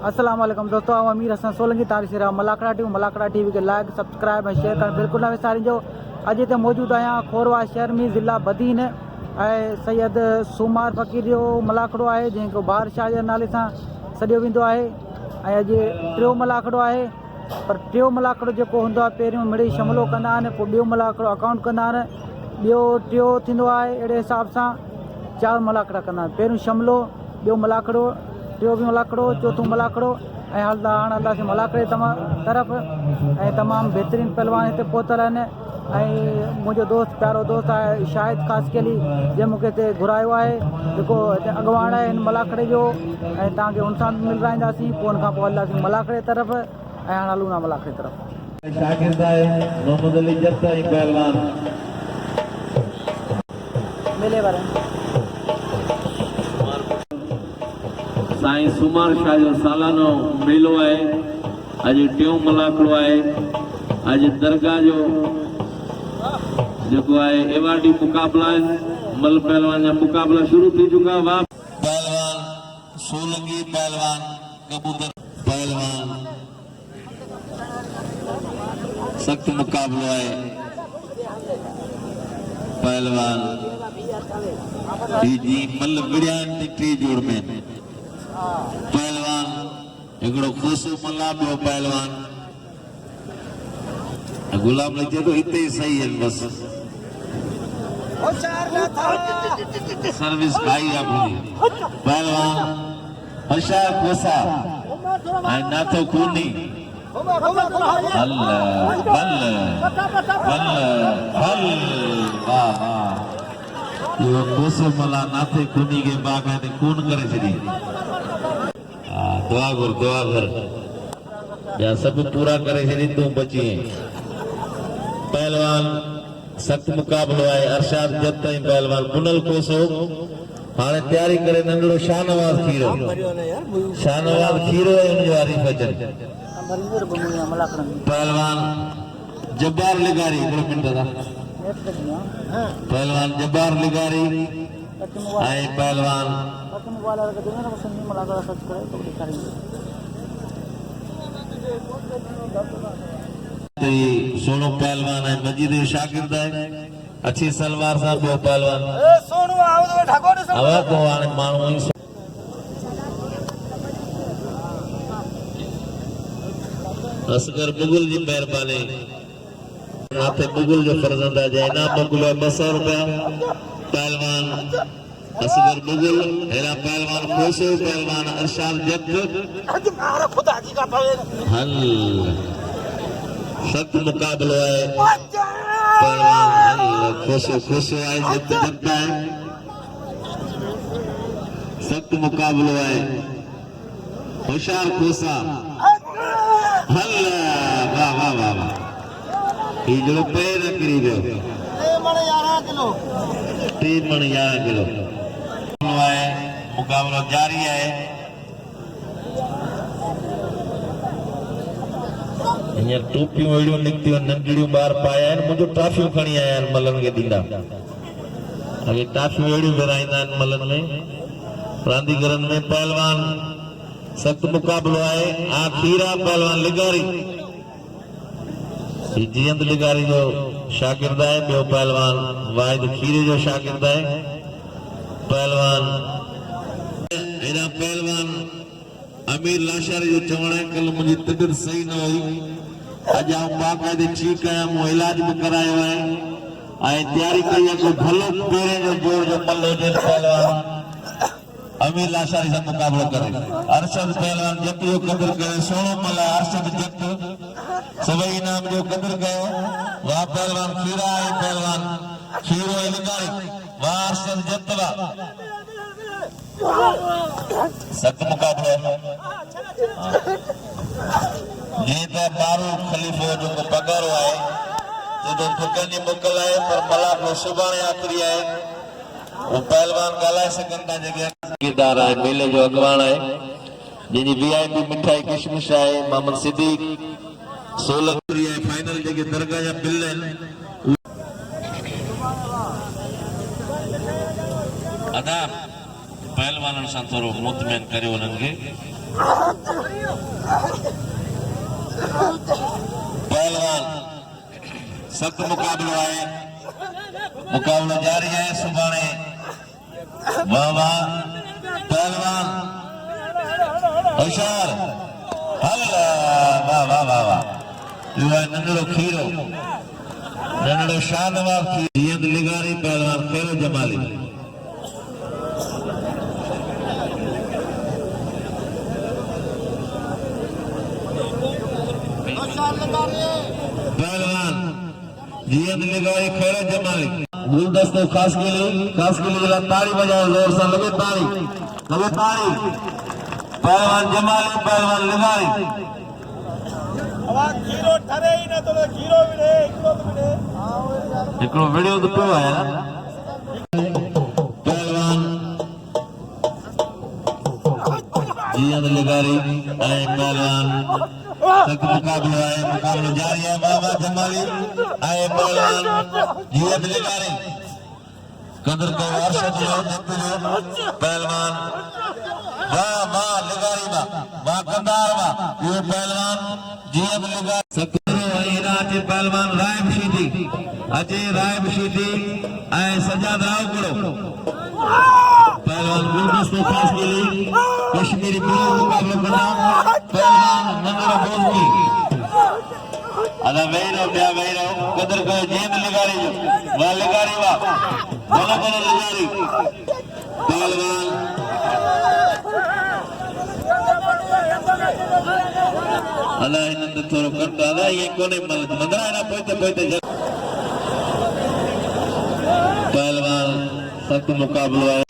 अस्सलाम वालेकुम दोस्तों, आऊं अमीर हसन सोलंकी तारीख़ से मलाकड़ा टीवी के लाइक सब्सक्राइब ऐं शेयर करणु बिल्कुल न विसारिजो। अॼु हिते मौजूदु आहियां खोरवा शहर में, ज़िला बदीन ऐं सैयद सूमार फ़कीर जो मलाकड़ो आहे जंहिंखे बादशाह जे नाले सां सॾियो वेंदो आहे। ऐं अॼु टियों मलाकड़ो आहे, पर टियों मलाकड़ो जेको हूंदो आहे पहिरियों मिड़ेई शमिलो कंदा आहिनि, पोइ ॿियो मलाकड़ो अकाउंट कंदा आहिनि, ॿियो टियों थींदो आहे। अहिड़े हिसाब सां 4 मलाकड़ा कंदा आहिनि, पहिरियों शमिलो, ॿियो मलाकड़ो, टियों बि मलाकड़ो, चौथों मलाकड़ो ऐं हलंदा हाणे हलंदासीं मलाकड़े तरफ़। ऐं तमामु बहितरीनु पहलवान हिते पहुतल आहिनि। ऐं मुंहिंजो दोस्त, प्यारो दोस्त आहे शाहिद ख़ासकेली, जंहिं मूंखे हिते घुरायो आहे, जेको हिते अॻुवाण आहे हिन मलाकड़े जो। ऐं तव्हांखे हुन सां बि मिलाईंदासीं, पोइ हुन खां पोइ हलंदासीं मलाकड़े तरफ़। ऐं हाणे हलूं था मलाकड़े तरफ़। शाकिर साहिब मोहम्मद अली जट ऐं पहलवान मिले वारे साईं सूमार शाह जो सालानो मेलो है। अॼु टियों मलाकड़ो है। अॼु दरगाह जो जेको आहे एवार्डी मुकाबला आहिनि, मल पहलवान जा मुकाबला शुरू थी चुका। वाह पहलवान सोलंकी, पहलवान कबूतर, पहलवान सख्त मुकाबलो है। पहलवान जी मल विड़ियान टी जोड़ में पहलवान हिकिड़ो खुशो मल्ला, ॿियो पहलवान गुलाम लॻे तो हिते ही सही है। बस सर्विस खाई अपनी पहलवान हर्षा कोसा ऐं नाथो खूनी हल बल बल हल वाह वाह। यो कोसो मला नाथे खूनी के बाकायदे खून करे छॾी। दुआ कर या सब पूरा करे छॾी, तूं बची। पहलवान सख्त मुकाबलो है। अरशाद जत ऐं पहलवान मुनल कोसो हाणे तैयारी करे नंढड़ो शाहनवाज़ खीरो है उन जो हरीफ अचनि। पहलवान जब्बार लिगारी, हिकिड़ो मिंट था। पहलवान जब्बार लिगारी ऐं पहलवान सोनो पहलवान है। मजीद शागिर्द है, अच्छी सलवार सां ॿियो पहलवान आवाज़ को हाणे माण्हू असगर मुगल जी मेहरबानी। नाथे मुगल जो फर्जंद है, जंहिं इनाम मोकिलियो आहे 200 रुपया। पहलवान असगर मुगल, हेरा पहलवान कोसो, पहलवान अरशाद जट हल सख्त मुकाबलो है। पहलवान कोसो है, जट है, सख्त मुकाबलो है। होशियार कोसा हल वाह वाह वाह वाह। ये जो पैर करी जो 3 मण 11 किलो है। मुकाबलो जारी है। हींअर टोपियूं अहिड़ियूं निकितियूं नंढड़ियूं ॿार पाया आहिनि, मुंहिंजो टाफियूं खणी आया आहिनि मलनि खे ॾींदा। अॻे टाफियूं अहिड़ियूं विराईंदा आहिनि मलनि में रांदीगरनि में। पहलवान सख्त मुकाबलो है। आखिरा पहलवान लिगारी, जीअंद लिगारी जो शागिर्द है। ॿियो पहलवान वाहिद खीरे जो शागिर्द है। पहलवान हेॾा पहलवान अमीर लाशारी जो चवण है, कल मुंहिंजी तबियत सही न हुई, अॼु आउं बाक़ाइदे ठीक आहियां, मूं इलाज भी करायो है ऐं तैयारी कई है। कोई भलो पेरे जो जोड़ जो मल हुजे पहलवान अमीर लाशारी से मुकाबलो करे। अरशद पहलवान जट जो कदर करे, सोनो मला अरशद जट सभई इनाम जो कदर कयो। वाह पहलवान खीरा है, पहलवान खीरो है लिगारी, वाह अरशद जट वाह। सख्त मुकाबलो ये तो बारू खलीफो जो पगारो है, जो फुकनी मुकल है, पर मलाकड़ो सुभाणे आखिरी है। वो पहलवान गालाए सकंदा जगह किरदार है। मेले जो अगवान है, जिनी वीआईपी मिठाई किशमिश है। मोहम्मद सिद्दीक सोलंकी है। फाइनल जगह दरगाह जा बिल है। अदा पहलवान सां थोरो मुतमइन करियो उन्हनि खे। पहलवान सख्त मुकाबलो है, मुकाबला जारी है सुभाणे। वाह वाह पहलवान होशियार, हल्ला वाह वाह वाह वाह। नंढड़ो खीरो, नंढड़ो शानवार खीरो लिगारी पहलवान खैरो जमाली। पहलवान जियत लिगारी खैरो जमाली। गुलदस्ते खास के लिए ताली बजाओ जोर से, लगे ताली, लगे ताली। पहलवान जमाली, पहलवान लिगारी। खीरो ठरे ही ना तो खीरो मिले, एकड़ो वीडियो तो पियो है ना। पहलवान जियत लिगारी ऐं पहलवान सख्त मुकाबलो है, मुकाबलो जारी है। बाबा जमाली ऐं पहलवान जियत लिगारी कदर को अर्शद लो देखते जो पहलवान वाह वाह लिगारी वाह कंदार वाह। ये पहलवान जियत लिगारी सख्त अचे पहलवान राय बशीदी, अचे राय बशीदी ऐं सजाद रावगुड़ो। पहलवान गुलदस्ते खास के लिए कश्मीरी बिलो मुकाबलो करना। पहलवान नंगरो बोलगी अदा वहीरो बिया वहीरो कदर को जीत लिगारी जो वाह लिगारी वाह बोलो बोलो लिगारी। पहलवान अदा इन थोड़ो कट अदा ये कोने मंदरा ना पोते पोते। पहलवान सख्त मुकाबलो है,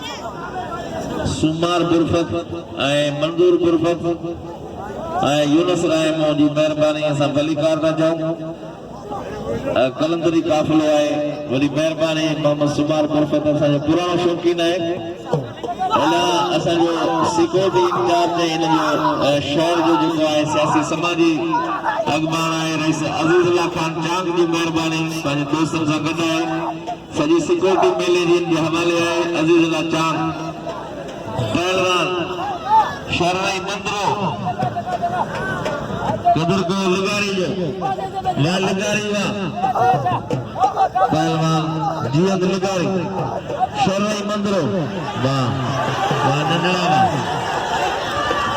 सुमार बुरफत ऐं मंजूर बुरफत ऐं यूनुस रहमो जी मेहरबानी असां भली कार था चऊं। कलंदरी काफ़िलो आहे, वरी मेहरबानी मोहम्मद सुमार बुरफत असांजो पुराणो शौक़ीन आहे। असांजो सिक्योरिटी इंचार्ज इन जो शहर जो जेको आहे सियासी समाजी अॻुवान आहे रईस अज़ीज़ुल्लाह खान चांग जी मेहरबानी पंहिंजे दोस्तनि सां गॾु आहे। सॼी सिक्योरिटी मेले जी जे हवाले आहे अज़ीज़ुल्लाह चांग। पहलवान शरई मंदरो कदर को लिगारी जो वाह लिगारी वाह। पहलवान जियत लिगारी शरई मंदरो वाह वाह नंढड़ा वाह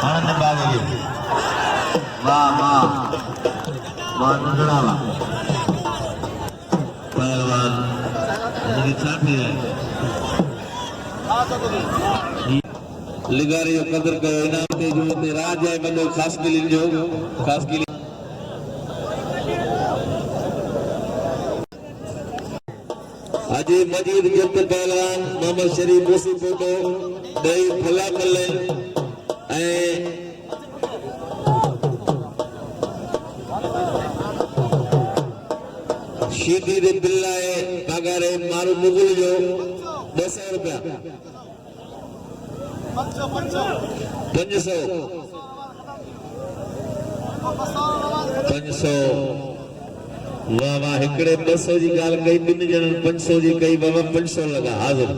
आनंद बागे वाह वाह वाह नंढड़ा वाह। पहलवान इनकी छाती है लिगारी जो कदर कयो इनाम ते जो ते राज है बंदो खास के लिए जो खास के लिए। अजय मजीद जब पहलवान मोहम्मद शरीफ मुसी फोटो दही फला मल्ले शीदी दे बिल्लाए पगारे मारू मुगल जो 200 रुपया 500 वाह वाह हिकड़े 200 जी गाल कई, बिन जणन 500 जी कई, बाबा 500 लगा हाजिर।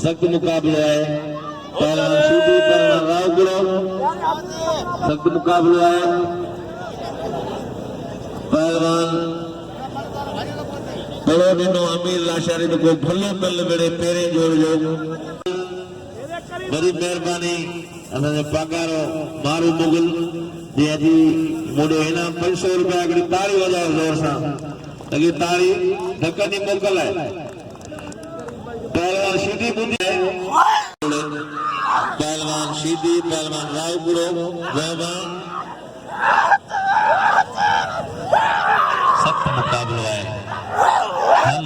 सख्त मुकाबलो है, पहलवान शीदी पहलवान रावगुड़ो सख्त मुकाबलो है। पहलवान बड़ो दिनो अमीर लाशारी को भले बल बड़े पेरे जोड़ जो बड़ी मेहरबानी असांजो पगारो मारू मुगल जे अजी मोड़ो इनाम 500 रुपया हिकिड़ी ताड़ी वजाओ जोर सां, लॻे ताड़ी धकनी मोकल आहे। पहलवान शीदी बुंदी है, पहलवान शीदी पहलवान रावगुड़ो बाबा सख्त मुकाबलो है। हल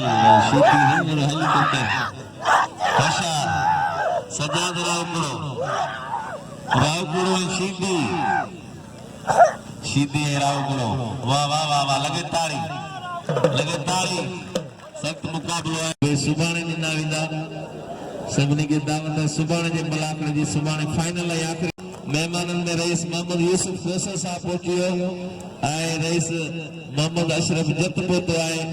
शीदी नहीं हल करते होशियार सजाद रावगुड़ो शीदी शीदी रावगुड़ो वाह वाह वाह वाह लगे ताड़ी सख्त मुकाबलो है। सुभाणे ॾिना वेंदा सभिनी खे दावत सुभाणे जे मुलाक़ात जी, सुभाणे फाइनल आहे आख़िरी मेहमाननि में रईस मोहम्मद यूसुफ कोसर साहब पहुची वियो ऐं रईस मोहम्मद अशरफ जत पहुतो आहे।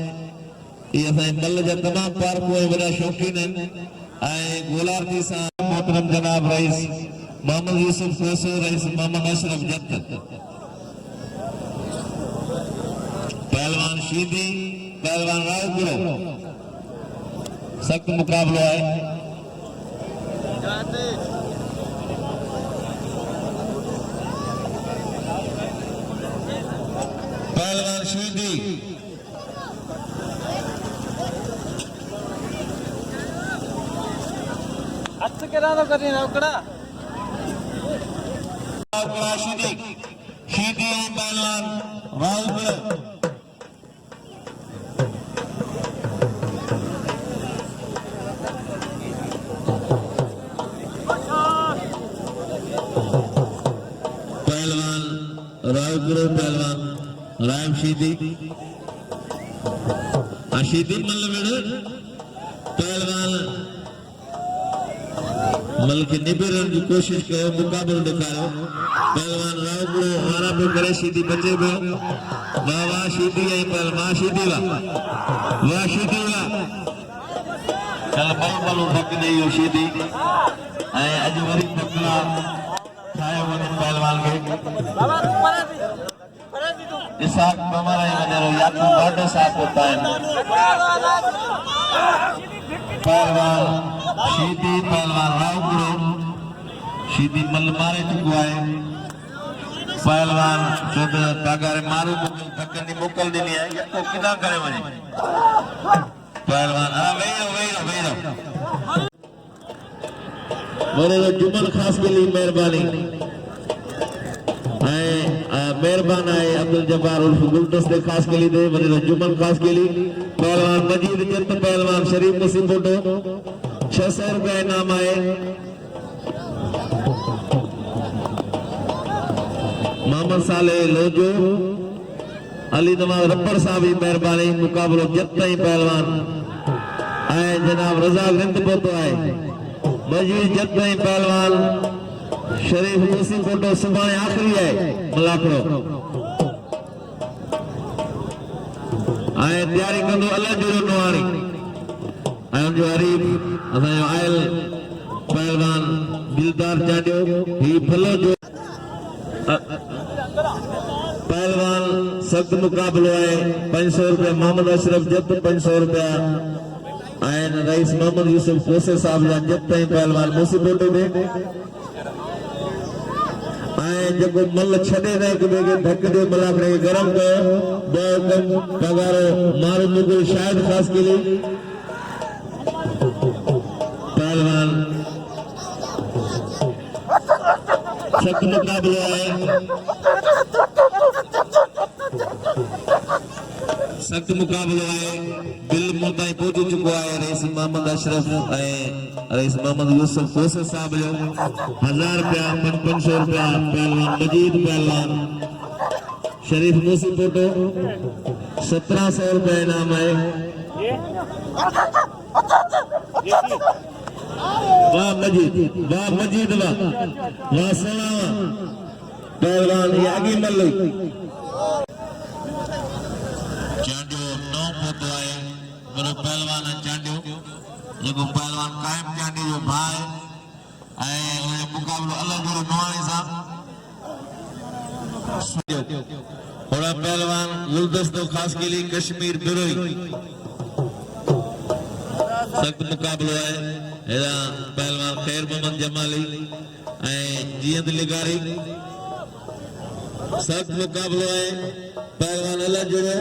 इहे असांजे मल जा तमामु पार्को ऐं वॾा शौक़ीन आहिनि ऐं गोलार्दी सां मोहतरम जनाब रईस मोहम्मद यूसुफ कोसो रईस मोहम्मद अशरफ जत पहलवान शीदी पहलवान रावपुरो सख्त मुकाबलो है पहलवान शीदी शीदी पहलवान रावपुरो रावपुरो पहलवान राम शीदी शीदी मल्लवेड़ पहलवान मल के निबेरण की कोशिश करो मुकाबलो दिखाओ पहलवान रावपुरो हारा पे करे शीदी बचे पे वाह शीदी है पहलवान शीदी वाह शीदी वाह चल बालो धक नहीं हो शीदी अज वरी पकड़ा खाए वने पहलवान के इसाक हमारा ही वजरो याकूब बड़ो साथ होता है पहलवान शीदी पहलवान रावपुरो शीदी मल मारे चुको है पहलवान चोद कागारे मारू धक्कनी मोकल देनी है या तो किना करे वने पहलवान वेरो मेरे जुमन खास के लिए मेहरबानी मेहरबान है अब्दुल जब्बार उर्फ गुलदस्ते खास के लिए दे मेरे जुमन खास के लिए पहलवान मजीद जत पहलवान शरीफ नसीब फोटो 600 रुपए इनाम आए मोहम्मद साले लोजो अली नवाज रब्बर साहब की मेहरबानी मुकाबलो जत पहलवान आए जनाब रजा गंद पोतो आए मजीद जत पहलवान शरीफ नसीब फोटो सुभाणे आखिरी है मलाकड़ो आए तैयारी कंदो अल्लाह जोड़ो नवाणी आयो जो हरीफ असांजो आयल पहलवान दिलदार चाडियो ही फलो जो पहलवान सख्त मुकाबलो है 500 रुपया मोहम्मद अशरफ जत 500 रुपया आयन रईस मोहम्मद यूसुफ कोसे साहब जा जत पहलवान मुसी फोटो दे जको मल छड़े न एक बे के धक दे मलाकड़े गरम कयो दो कम पगारो मारो मुगल शायद खास के लिए पहलवान सख्त मुकाबला है सख्त मुकाबला है बिल मुद्दा पहुंच चुको है रईस मोहम्मद अशरफ है रईस मोहम्मद यूसुफ कोसे साहब जो 1000 रुपया 500 रुपया पहलवान मजीद पहलवान शरीफ मुसी फोटो 1700 रुपया इनाम है वाह मजीद वाह सोना पहलवान यागी मल्लू मेरे पहलवान चांडियो जो पहलवान कायम चांडी जो भाई आए मुकाबलो अलग गुरु नवाणी साहब थोड़ा पहलवान गुलदस्तो खास के लिए कश्मीर बिरोई सख्त मुकाबलो है एरा पहलवान खैर मोहम्मद जमाली जियंद लिगारी सख्त मुकाबलो है पहलवान अलग जुड़े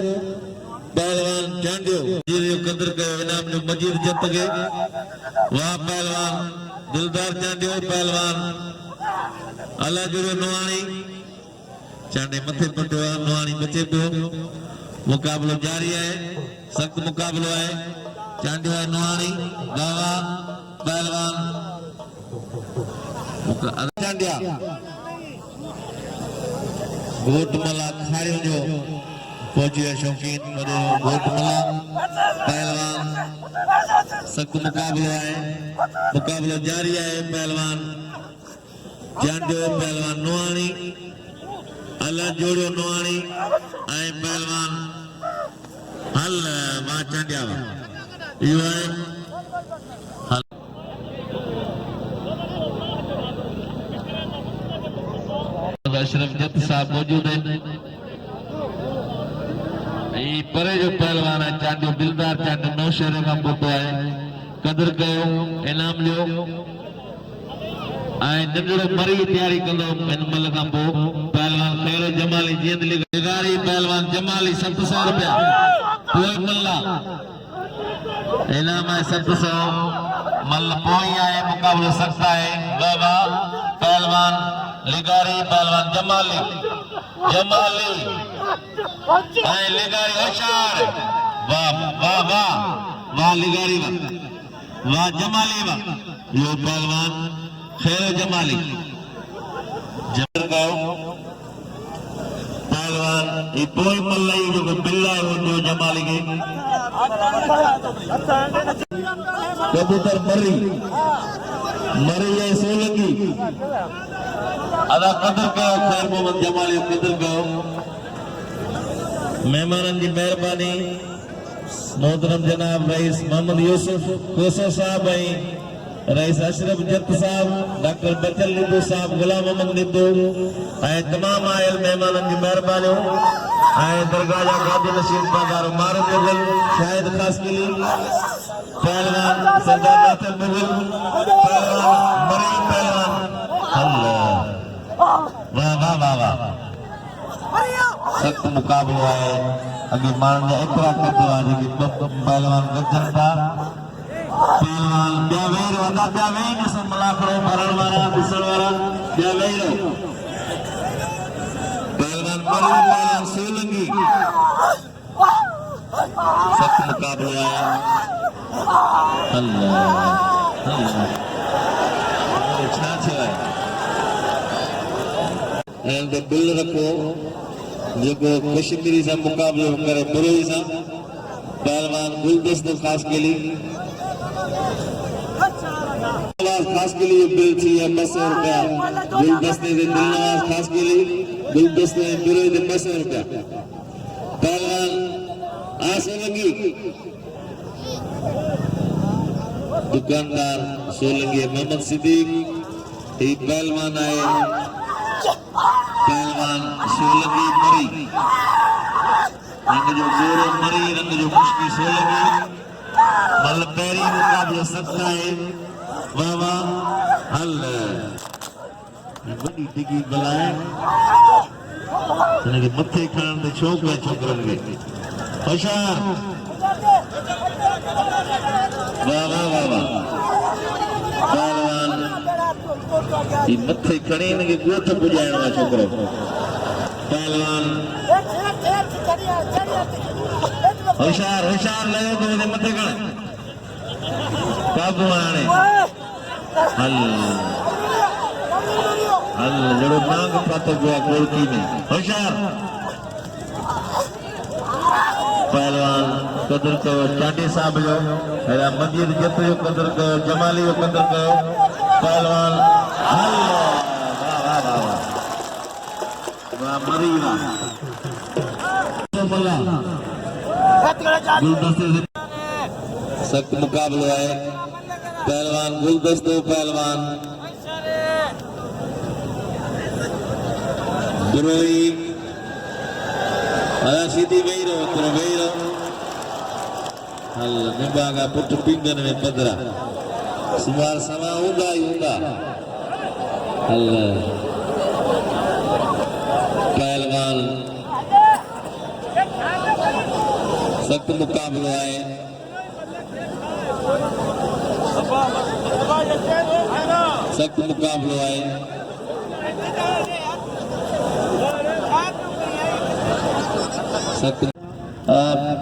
पहलवान चांडियो जियो कदर के इनाम जो मजीद जत गए वाह पहलवान दिलदार चांडियो पहलवान अल्लाह जुड़ो नवाणी चांडे मथे पटो नवाणी बचे पियो मुकाबलो जारी है सख्त मुकाबलो है चांडियो है नवाणी गावा पहलवान चांडिया गोटमला खारियो जो पहुंचे शौकीन गोटमला पहलवान सख्त मुकाबला है मुकाबला जारी है पहलवान चांडियो पहलवान नवाणी अल्लाह जोड़ो नवाणी आए पहलवान हल मां चांडिया यो है अशरफ जत साहब मौजूद है परे जो पहलवान है चांडो दिलदार चांडो नौशहर का पोतो है कदर कयो इनाम लियो नंढड़ो मरी तैयारी कंदो इन मल खां पोइ पहलवान खैर जमाली जींदली निगारी पहलवान जमाली 700 रुपया पोइ मल्ला इनाम है 700 मल पोइ है मुकाबलो सख्त है बाबा पहलवान लिगारी पहलवान जमाली जमाली लिगारी होशियार वाह वाह वाह वाह लिगारी वाह जमाली वाह यो पहलवान खैर जमाली जबर गयो पहलवान ये पोई मल्लाई जो बिल्ला है वो जमाली के कबूतर मरी मरी है सोलंगी अदा कदर कयो खैर मोहम्मद जमाली कदर कयो मेहमानन की मेहरबानी मोहतरम जनाब रईस मोहम्मद यूसुफ कोसो साहब रईस अशरफ जत साहब डॉक्टर बचल निदू साहब गुलाम मोहम्मद निदू तमाम आयल मेहमानन की मेहरबानी दरगाह जा गादी नशीब बाजार मार मुगल शायद खास के लिए पहलवान सरदार नाथन मुगल पहलवान मरी पहलवान अल्लाह वाह वाह वाह वाह सख्त मुकाबलो है अगे मान जा एकरा करदो आज की पहलवान गजन था पहलवान ब्यावेर वदा ब्यावेर से मलाखड़ो भरण वाला बिसण वाला ब्यावेर पहलवान मरी पहलवान सोलंगी सख्त मुकाबलो है अल्लाह अल्लाह छा छा एंड द बिल रखो जो कश्मीरी से मुकाबले करे बुरोई से पहलवान गुलदस्ते खास के लिए खास के लिए बिल थी है 200 रुपया गुलदस्ते से दिलनवाज खास के लिए गुलदस्ते बुरोई से 200 रुपया पहलवान सोलंगी दुकानदार सोलंगी मोहम्मद सिद्दीक ये पहलवान आए पहलवान सोलंगी मरी रंग जो गोरो मरी रंग जो मुश्किल सोलंगी मल पैरी मुकाबलो सकता है वाह वाह हल बड़ी डिगी बलाए इनके मथे खान ते शौक है छोकरन के होशियार वाह वाह वाह वाह पहलवान ये मथे खड़े इनके गोथ पुजाइण वाला छोकरो पहलवान होशियार होशियार लगे तो इनके मथे खड़े काबू आने हल हल जड़ो नांग पातो गया गोलकी में होशियार पहलवान कदर कयो चाटी साहब जो हेरा मदीर जत जो कदर कयो जमाली जो कदर कयो पहलवान हल वाह वाह वाह वाह मरी वाह गुलदस्ते से सख्त मुकाबला है पहलवान गुलदस्ते पहलवान बुरोई सीधी वही रहो तुम वही रहो हल निभागा पुट पिंगन में पदरा सुमार समा होगा ही होगा हल पहलवान सख्त मुकाबला है सख्त मुकाबला है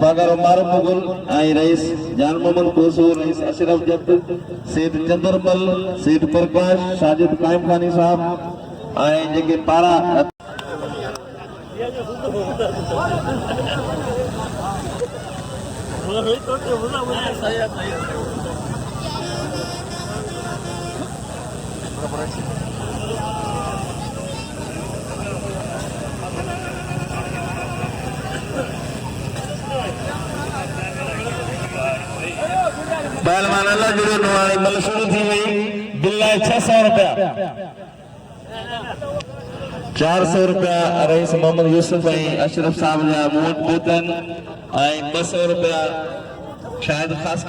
बागर मारो मुगल आई रईस जान मोहम्मद कोसो रईस अशरफ जत सेठ चंद्रमल सेठ प्रकाश साजिद कायम खानी साहब आए जेके पारा पहलवान अल्लाह जुड़े नुआनी मल शुरू थी वही बिल्ला 600 रुपया 400 रुपया रईस मोहम्मद यूसुफ ऐं अशरफ साहब जा मूं वटि पहुतनि ऐं 200 रुपया शायदि ख़ासि